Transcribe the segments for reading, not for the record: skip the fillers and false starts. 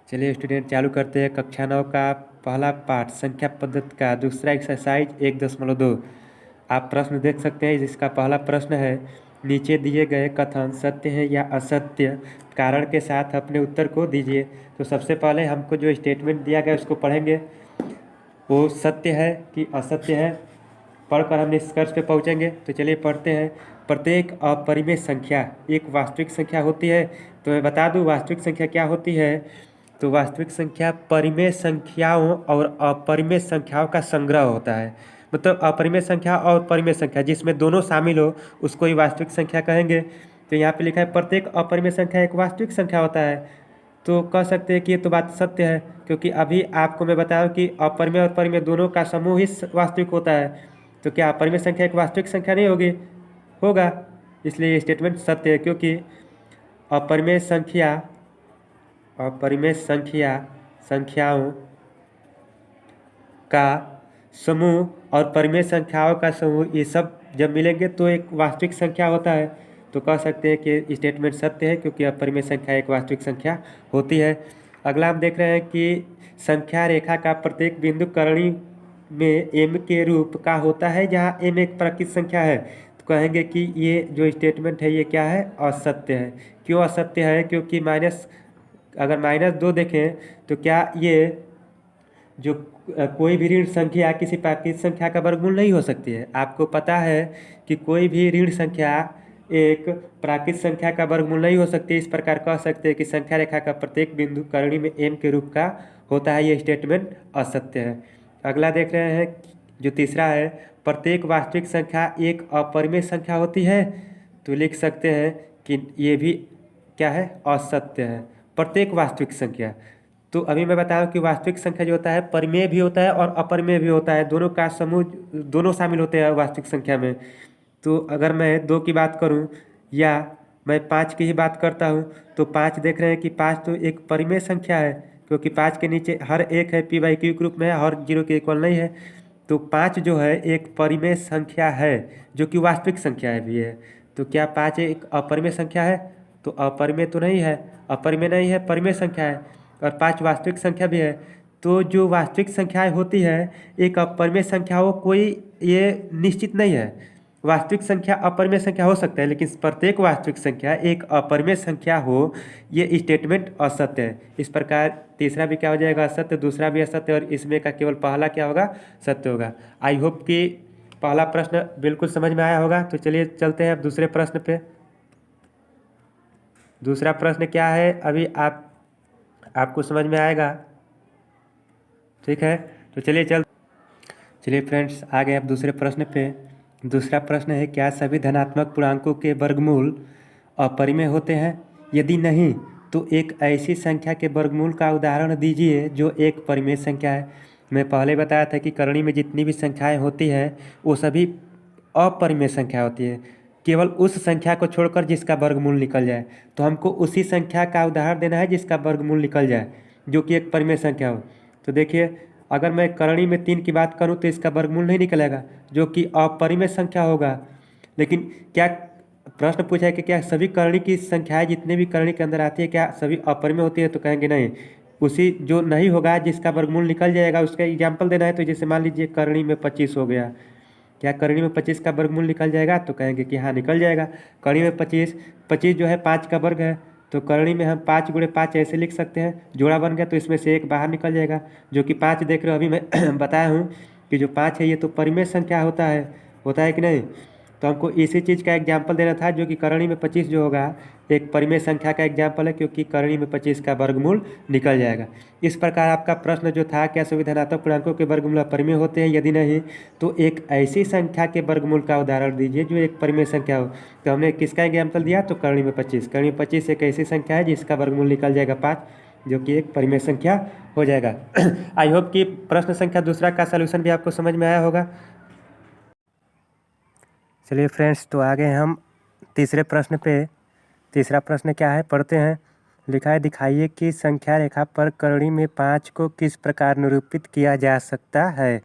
चलिए स्टूडेंट चालू करते हैं कक्षा 9 का पहला पाठ संख्या पद्धति का दूसरा एक्सरसाइज 1.2। आप प्रश्न देख सकते हैं जिसका पहला प्रश्न है नीचे दिए गए कथन सत्य है या असत्य कारण के साथ अपने उत्तर को दीजिए। तो सबसे पहले हमको जो स्टेटमेंट दिया गया उसको पढ़ेंगे, वो सत्य है कि असत्य है, पढ़कर हम निष्कर्ष पे पहुंचेंगे। तो चलिए पढ़ते हैं। प्रत्येक अपरिमेय संख्या एक वास्तविक संख्या होती है। तो मैं बता दूं वास्तविक संख्या क्या होती है। तो वास्तविक संख्या परिमेय संख्याओं और अपरिमेय संख्याओं का संग्रह होता है। मतलब अपरिमेय संख्या और परिमेय संख्या जिसमें दोनों शामिल हो उसको ही वास्तविक संख्या कहेंगे। तो यहाँ पे लिखा है प्रत्येक अपरिमेय संख्या एक वास्तविक संख्या होता है। तो कह सकते हैं कि ये तो बात सत्य है, क्योंकि अभी आपको मैं बताऊं कि अपरिमेय और परिमेय दोनों का समूह ही वास्तविक होता है। तो क्या अपरिमेय संख्या एक वास्तविक संख्या नहीं होगी? होगा। इसलिए ये स्टेटमेंट सत्य है, क्योंकि अपरिमेय संख्याओं का समूह और परिमेय संख्याओं का समूह ये सब जब मिलेंगे तो एक वास्तविक संख्या होता है। तो कह सकते हैं कि स्टेटमेंट सत्य है, क्योंकि अपरिमेय संख्या एक वास्तविक संख्या होती है। अगला हम देख रहे हैं कि संख्या रेखा का प्रत्येक बिंदु करणी में m के रूप का होता है, जहाँ m एक प्राकृत संख्या है। तो कहेंगे कि ये जो स्टेटमेंट है ये क्या है? असत्य है। क्यों असत्य है? क्योंकि अगर -2 देखें तो क्या ये जो कोई भी ऋण संख्या किसी प्राकृत संख्या का वर्गमूल नहीं हो सकती है। आपको पता है कि कोई भी ऋण संख्या एक प्राकृत संख्या का वर्गमूल नहीं हो सकती। इस प्रकार कह सकते हैं कि संख्या रेखा का प्रत्येक बिंदु करणी में m के रूप का होता है। ये स्टेटमेंट असत्य है। अगला देख रहे हैं जो तीसरा है, प्रत्येक वास्तविक संख्या एक अपरिमेय संख्या होती है। तो लिख सकते हैं कि ये भी क्या है? असत्य है। प्रत्येक वास्तविक संख्या, तो अभी मैं बताऊं कि वास्तविक संख्या जो होता है परिमेय भी होता है और अपरिमेय भी होता है। दोनों का समूह दोनों शामिल होते हैं वास्तविक संख्या में। तो अगर मैं 2 की बात करूं या मैं 5 की ही बात करता हूं तो 5 देख रहे हैं कि 5 तो एक परिमेय संख्या है, क्योंकि 5 के नीचे हर एक है p/q के रूप में है और 0 के इक्वल नहीं है। तो 5 जो है एक परिमेय संख्या है जो कि वास्तविक संख्या है भी है। तो क्या 5 एक अपरिमेय संख्या है? तो अपरिमेय तो नहीं है, अपरिमेय नहीं है, परिमेय संख्या है। और 5 वास्तविक संख्या भी है। तो जो वास्तविक संख्याएं होती है एक अपरिमेय संख्या हो, कोई ये निश्चित नहीं है। वास्तविक संख्या अपरिमेय संख्या हो सकता है, लेकिन प्रत्येक वास्तविक संख्या एक अपरिमेय संख्या हो, ये स्टेटमेंट असत्य है। इस प्रकार तीसरा भी क्या हो जाएगा? असत्य। दूसरा भी असत्य, और इसमें का केवल पहला क्या होगा? सत्य होगा। आई होप कि पहला प्रश्न बिल्कुल समझ में आया होगा। तो चलिए चलते हैं अब दूसरे प्रश्न पे। दूसरा प्रश्न क्या है अभी आपको समझ में आएगा, ठीक है। तो चलिए फ्रेंड्स आ गए अब दूसरे प्रश्न पे। दूसरा प्रश्न है, क्या सभी धनात्मक पूर्णांकों के वर्गमूल अपरिमेय होते हैं? यदि नहीं तो एक ऐसी संख्या के वर्गमूल का उदाहरण दीजिए जो एक परिमेय संख्या है। मैं पहले बताया था कि करणी में जितनी भी संख्याएं होती हैं वो सभी अपरिमेय संख्या होती है, केवल उस संख्या को छोड़कर जिसका वर्गमूल निकल जाए। तो हमको उसी संख्या का उदाहरण देना है जिसका वर्गमूल निकल जाए, जो कि एक परिमेय संख्या हो। तो देखिए, अगर मैं करणी में 3 की बात करूं तो इसका वर्गमूल नहीं निकलेगा, जो कि अपरिमेय संख्या होगा। लेकिन क्या प्रश्न पूछा है कि क्या सभी करणी की संख्याएं जितने भी करणी के अंदर आती है क्या सभी अपरिमेय होती है? तो कहेंगे नहीं। उसी जो नहीं होगा जिसका वर्गमूल निकल जाएगा उसका एग्जाम्पल देना है। तो जैसे मान लीजिए करणी में 25 हो गया, क्या करणी में 25 का वर्गमूल निकल जाएगा? तो कहेंगे कि हाँ निकल जाएगा। करणी में 25 जो है 5 का वर्ग है। तो करणी में हम 5 × 5 ऐसे लिख सकते हैं, जोड़ा बन गया तो इसमें से एक बाहर निकल जाएगा, जो कि 5 देख रहे हो। अभी मैं बताया हूँ कि जो 5 है ये तो परिमेय संख्या होता है कि नहीं। तो हमको इसी चीज़ का एग्जाम्पल देना था, जो कि करणी में 25 जो होगा एक परिमेय संख्या का एग्जाम्पल है, क्योंकि करणी में 25 का वर्गमूल निकल जाएगा। इस प्रकार आपका प्रश्न जो था, क्या सभी धनात्मक पूर्णांकों के वर्गमूल अपरिमेय होते हैं? यदि नहीं तो एक ऐसी संख्या के वर्गमूल का उदाहरण दीजिए जो एक परिमेय संख्या हो। तो हमने किसका एग्जाम्पल दिया? तो करणी में 25। करणी में 25 एक ऐसी संख्या है जिसका वर्गमूल निकल जाएगा 5, जो कि एक परिमेय संख्या हो जाएगा। आई होप कि प्रश्न संख्या दूसरा का सलूशन भी आपको समझ में आया होगा। चलिए फ्रेंड्स, तो आगे हम तीसरे प्रश्न पे। तीसरा प्रश्न क्या है पढ़ते हैं। लिखा है, दिखाइए कि संख्या रेखा पर करणी में 5 को किस प्रकार निरूपित किया जा सकता है।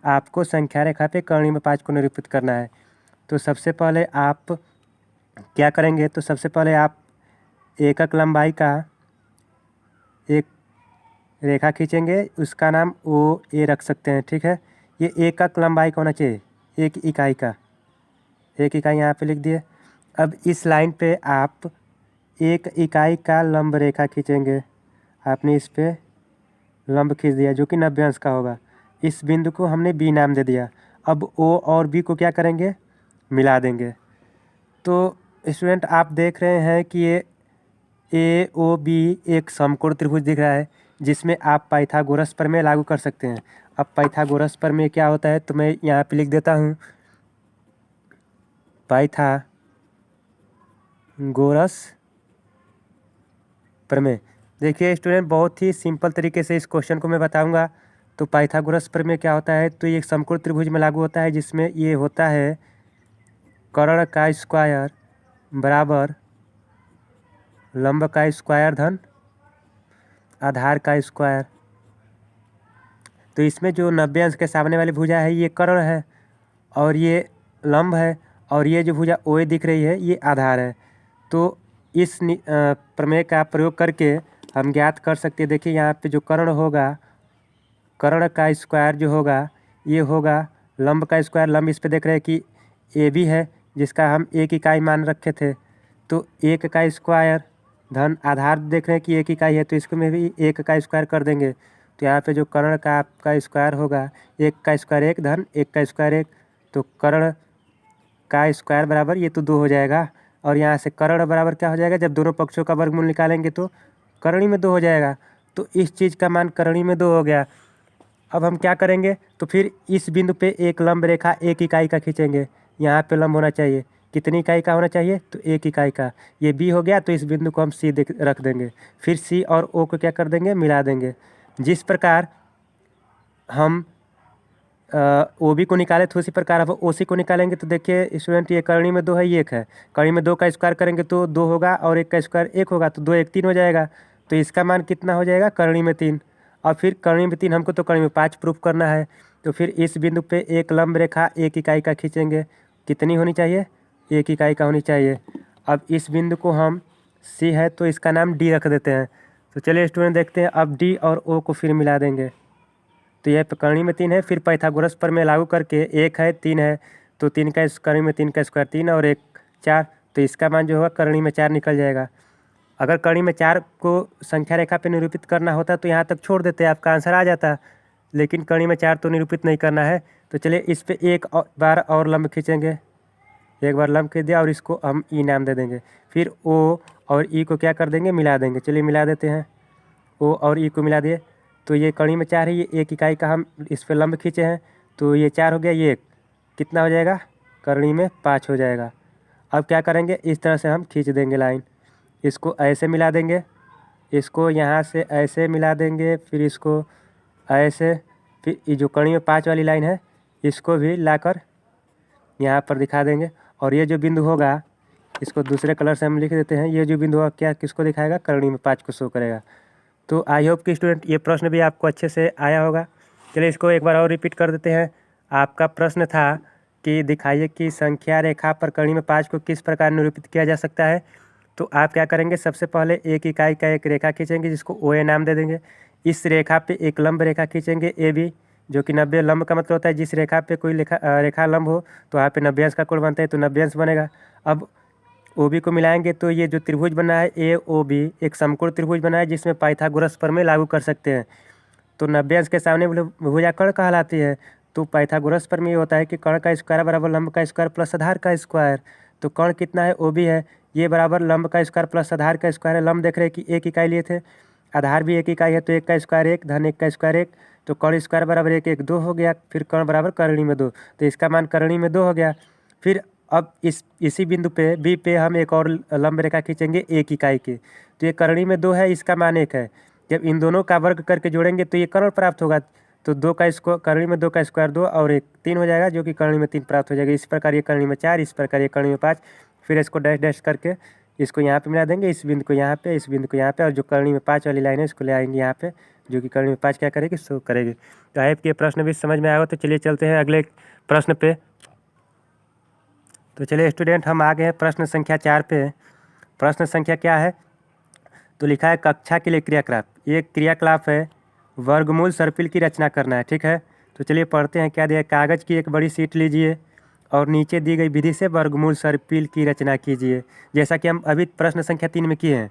आपको संख्या रेखा पे करणी में 5 को निरूपित करना है। तो सबसे पहले आप क्या करेंगे? तो सबसे पहले आप एकक लंबाई का एक रेखा खींचेंगे, उसका नाम ओ ए रख सकते हैं, ठीक है। ये एक का लंबाई का होना चाहिए, एक इकाई का, एक इकाई यहाँ पे लिख दिए। अब इस लाइन पे आप एक इकाई का लंब रेखा खींचेंगे। आपने इस पे लंब खींच दिया जो कि 90 अंश का होगा। इस बिंदु को हमने बी नाम दे दिया। अब ओ और बी को क्या करेंगे, मिला देंगे। तो स्टूडेंट आप देख रहे हैं कि ये ए ओ बी एक समकोण त्रिभुज दिख रहा है, जिसमें आप पाइथागोरस प्रमेय लागू कर सकते हैं। अब पाइथागोरस प्रमेय क्या होता है तो मैं यहाँ पे लिख देता हूँ, पाइथागोरस प्रमेय। देखिए स्टूडेंट, बहुत ही सिंपल तरीके से इस क्वेश्चन को मैं बताऊंगा। तो पाइथागोरस प्रमेय क्या होता है, तो ये एक समकोण त्रिभुज में लागू होता है, जिसमें ये होता है कर्ण का स्क्वायर बराबर लंब का स्क्वायर धन आधार का स्क्वायर। तो इसमें जो 90 अंश के सामने वाली भुजा है ये कर्ण है और ये लंब है, और ये जो भुजा ओए दिख रही है ये आधार है। तो इस प्रमेय का प्रयोग करके हम ज्ञात कर सकते हैं। देखिए यहाँ पे जो कर्ण होगा, कर्ण का स्क्वायर जो होगा ये होगा लंब का स्क्वायर। लंब इस पे देख रहे हैं कि ए बी है, जिसका हम एक इकाई मान रखे थे। तो एक का स्क्वायर धन आधार देख रहे हैं कि एक इकाई है, तो इसको में भी एक का स्क्वायर कर देंगे। तो यहाँ पे जो कर्ण का आपका स्क्वायर होगा, एक का स्क्वायर एक धन एक का स्क्वायर एक, तो कर्ण का स्क्वायर बराबर ये तो 2 हो जाएगा। और यहाँ से कर्ण बराबर क्या हो जाएगा, जब दोनों पक्षों का वर्गमूल निकालेंगे तो करणी में 2 हो जाएगा। तो इस चीज़ का मान करणी में 2 हो गया। अब हम क्या करेंगे, तो फिर इस बिंदु पे एक लंब रेखा एक इकाई का खींचेंगे। यहाँ पे लंब होना चाहिए, कितनी इकाई का होना चाहिए, तो एक इकाई का। ये बी हो गया, तो इस बिंदु को हम सी रख देंगे। फिर सी और ओ को क्या कर देंगे, मिला देंगे। जिस प्रकार हम ओ बी को निकाले तो उसी प्रकार अब ओ सी को निकालेंगे। तो देखिए स्टूडेंट, ये करणी में 2 है, ये 1 है। करणी में 2 का स्क्वायर करेंगे तो 2 होगा, और 1 का स्क्वायर 1 होगा, तो 2 1 3 हो जाएगा। तो इसका मान कितना हो जाएगा, करणी में 3। और फिर करणी में 3 हमको तो करणी में 5 प्रूफ करना है। तो फिर इस बिंदु पे एक लंब रेखा एक इकाई का खींचेंगे। कितनी होनी चाहिए, एक इकाई का होनी चाहिए। अब इस बिंदु को हम सी है तो इसका नाम डी रख देते हैं। तो चलिए स्टूडेंट देखते हैं, अब डी और ओ को फिर मिला देंगे। तो यह करणी में 3 है, फिर पाइथागोरस प्रमेय लागू करके 1 है 3 है, तो 3 का करणी में 3 का स्क्वायर 3 और 1 4, तो इसका मान जो होगा करणी में 4 निकल जाएगा। अगर करणी में 4 को संख्या रेखा पे निरूपित करना होता तो यहाँ तक छोड़ देते, आपका आंसर आ जाता। लेकिन करणी में 4 तो निरूपित नहीं करना है। तो चलिए इस पर एक बार और लंब खींचेंगे। एक बार लंब खींच दिया और इसको हम ई नाम दे देंगे। फिर ओ और ई को क्या कर देंगे, मिला देंगे। चलिए मिला देते हैं, ओ और ई को मिला दिए। तो ये करणी में 4 है, ये एक इकाई का हम इस पर लंब खींचे हैं, तो ये 4 हो गया, ये 1 कितना हो जाएगा, करणी में 5 हो जाएगा। अब क्या करेंगे, इस तरह से हम खींच देंगे लाइन। इसको ऐसे मिला देंगे, इसको यहाँ से ऐसे मिला देंगे, फिर इसको ऐसे, फिर ये जो करणी में 5 वाली लाइन है इसको भी लाकर यहाँ पर दिखा देंगे। और ये जो बिंदु होगा इसको दूसरे कलर से हम लिख देते हैं। ये जो बिंदु होगा क्या किसको दिखाएगा, करणी में 5 को शो करेगा। तो आई होप कि स्टूडेंट ये प्रश्न भी आपको अच्छे से आया होगा। चलिए इसको एक बार और रिपीट कर देते हैं। आपका प्रश्न था कि दिखाइए कि संख्या रेखा पर करणी में 5 को किस प्रकार निरूपित किया जा सकता है। तो आप क्या करेंगे, सबसे पहले एक इकाई का एक रेखा खींचेंगे जिसको ओ ए नाम दे देंगे। इस रेखा पे एक लंब रेखा खींचेंगे ए बी, जो कि 90 लंब का मतलब होता है जिस रेखा पे कोई रेखा लंब हो तो वहाँ पे 90 अंश का कोण बनता है, तो 90 अंश बनेगा। अब ओ बी को मिलाएंगे तो ये जो त्रिभुज बना है ए ओ बी एक समकोण त्रिभुज बना है, जिसमें पाइथागोरस प्रमेय लागू कर सकते हैं। तो 90 अंश के सामने भुजा कर्ण कहलाती है। तो पाइथागोरस प्रमेय होता है कि कर्ण का स्क्वायर बराबर लंब का स्क्वायर प्लस आधार का स्क्वायर। तो कर्ण कितना है, ओ बी है, ये बराबर लंब का स्क्वायर प्लस आधार का स्क्वायर है। लंब देख रहे हैं कि एक इकाई लिए थे, आधार भी एक इकाई है, तो 1 का स्क्वायर 1 धन 1 का स्क्वायर 1, तो कर्ण स्क्वायर बराबर 1 1 2 हो गया। फिर कर्ण बराबर करणी में 2, तो इसका मान करणी में 2 हो गया। फिर अब इसी बिंदु पे बी पे हम एक और लंब रेखा खींचेंगे एक इकाई की। तो ये करणी में 2 है, इसका मान 1 है। जब इन दोनों का वर्ग करके जोड़ेंगे तो ये कर्ण प्राप्त होगा। तो 2 का स्क्वायर, करणी में 2 का स्क्वायर 2 और 1 3 हो जाएगा, जो कि करणी में 3 प्राप्त हो जाएगा। इस प्रकार ये करणी में 4, इस प्रकार ये करणी में 5। फिर इसको डैश डैश करके इसको यहाँ पे मिला देंगे, इस बिंदु को यहाँ पे, इस बिंदु को यहाँ पे, और जो करणी में 5 वाली लाइन है इसको ले आएंगे यहाँ पे, जो कि करणी में 5 क्या करेगी, शो करेगी। तो आई होप कि ये प्रश्न भी समझ में आएगा। तो चलिए चलते हैं अगले प्रश्न पे। तो चलिए स्टूडेंट, हम आ गए हैं प्रश्न संख्या 4 पे। प्रश्न संख्या क्या है, तो लिखा है कक्षा के लिए क्रियाकलाप। ये क्रियाकलाप है वर्गमूल सर्पिल की रचना करना है। ठीक है, तो चलिए पढ़ते हैं क्या दिया। कागज़ की एक बड़ी शीट लीजिए और नीचे दी गई विधि से वर्गमूल सर्पिल की रचना कीजिए, जैसा कि हम अभी प्रश्न संख्या 3 में किए हैं।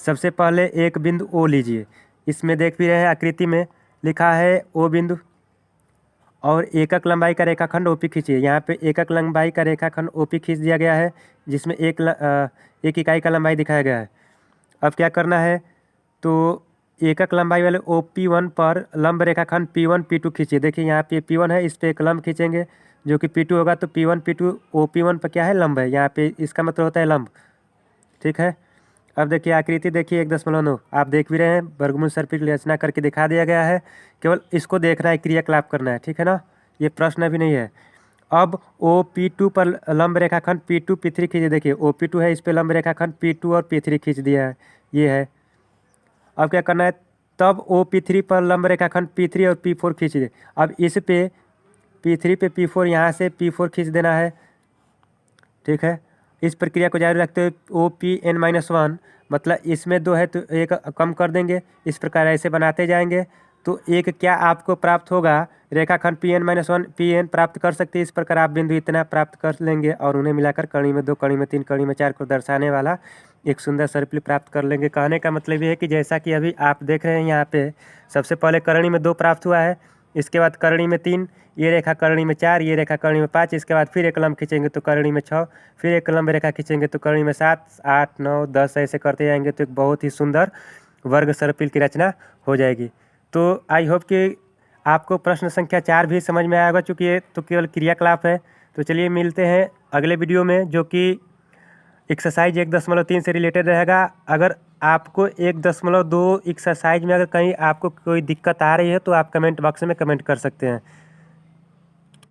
सबसे पहले एक बिंदु ओ लीजिए। इसमें देख भी रहे हैं आकृति में लिखा है ओ बिंदु, और एकक लंबाई का रेखाखंड ओपी खींचिए। यहाँ पे एकक लंबाई का रेखाखंड ओपी खींच दिया गया है, जिसमें एक इकाई का लंबाई दिखाया गया है। अब क्या करना है, तो एकक लंबाई वाले OP1 पर लंब रेखाखंड P1 P2 खींचिए। देखिए यहाँ पे P1 है, इस पे एक लंब खींचेंगे जो कि P2 होगा, तो P1 P2 OP1 पर क्या है, लंब है। यहाँ पे इसका मतलब होता है लंब। ठीक है, अब देखिए आकृति देखिए 1.9 आप देख भी रहे हैं, वर्गमूल सर्पिल की रचना करके दिखा दिया गया है। केवल इसको देखना है, क्रियाकलाप करना है। ठीक है ना, ये प्रश्न अभी नहीं है। अब OP2 पर लंब रेखाखंड P2 P3 खींचिए। देखिए OP2 है, इस पे लंब रेखाखंड P2 और P3 खींच दिया है, ये है। अब क्या करना है, तब OP3 पर लंब रेखाखंड P3 और P4 खींचिए। अब इस पे P3 पे P4, यहाँ से P4 खींच देना है। ठीक है, इस प्रक्रिया को जारी रखते हुए OPN-1, मतलब इसमें 2 है तो एक कम कर देंगे। इस प्रकार ऐसे बनाते जाएंगे तो एक क्या आपको प्राप्त होगा, रेखाखंड PN-1 PN प्राप्त कर सकते हैं। इस प्रकार आप बिंदु इतना प्राप्त कर लेंगे और उन्हें मिलाकर कड़ी में 2, कड़ी में 3, कड़ी में 4 को दर्शाने वाला एक सुंदर सर्पिल प्राप्त कर लेंगे। कहने का मतलब ये है कि जैसा कि अभी आप देख रहे हैं यहाँ पे, सबसे पहले करणी में 2 प्राप्त हुआ है, इसके बाद करणी में 3, ये रेखा करणी में 4, ये रेखा करणी में 5, इसके बाद फिर एक लंब खींचेंगे तो करणी में 6, फिर एक लंब रेखा खींचेंगे तो करणी में 7, 8, 9, 10 ऐसे करते जाएंगे तो एक बहुत ही सुंदर वर्ग सर्पिल की रचना हो जाएगी। तो आई होप कि आपको प्रश्न संख्या 4 भी समझ में आया होगा, चूँकि ये तो केवल क्रियाकलाप है। तो चलिए मिलते हैं अगले वीडियो में, जो कि एक्सरसाइज 1.3 से रिलेटेड रहेगा। अगर आपको 1.2 एक्सरसाइज में अगर कहीं आपको कोई दिक्कत आ रही है तो आप कमेंट बॉक्स में कमेंट कर सकते हैं।